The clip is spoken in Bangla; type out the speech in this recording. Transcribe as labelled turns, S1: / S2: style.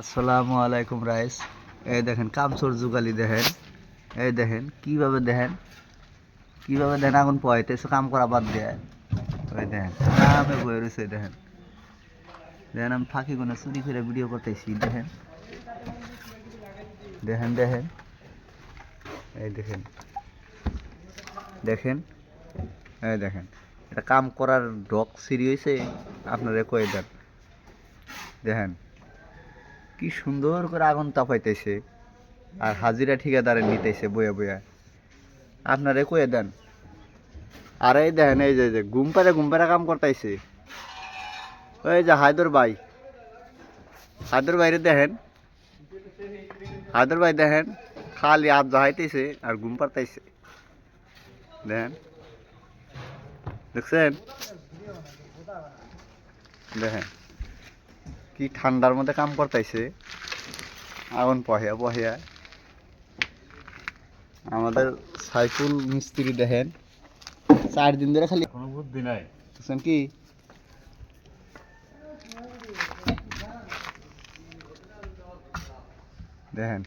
S1: আসসালামু আলাইকুম রাইস। এই দেখেন কামচোর যুগালি দেখেন, এই দেখেন কিভাবে দেখেন আগুন পোয়াইতেছে কাম করা বাদ দেয়। ওই দেখেন আরামে বয়ে রয়েছে। দেখেন দেখেন আমি ফাঁকি গুনে চুরি করে ভিডিও করতেছি। দেখেন দেখেন দেখেন এই দেখেন দেখেন এই দেখেন এটা কাম করার ডক সিরি হয়েছে। আপনারা কয়ে দেন দেখেন কি সুন্দর করে আগুন তাপাইতেছে আর হাজিরা ঠিকাদারে নিতেছে বইয়া বইয়া। আপনারে কয়ে দেন। আর এই দেখেন এই যে ঘুম পাড়ে কাম করতেছে। ওই যে হায়দর বাইরে দেখেন, হায়দর ভাই দেখেন খালি হাত জাহাইতেছে আর ঘুম পাড়তাইছে। দেখেন দেখছেন দেখেন কি ঠান্ডার মধ্যে কাম করতেছে আগুন পহিয়া পহিয়া। আমাদের সাইফুল মিস্ত্রি দেখেন 4 দিন ধরে খালি কোনো বুদ্ধি নাই বুঝছেন কি। দেখেন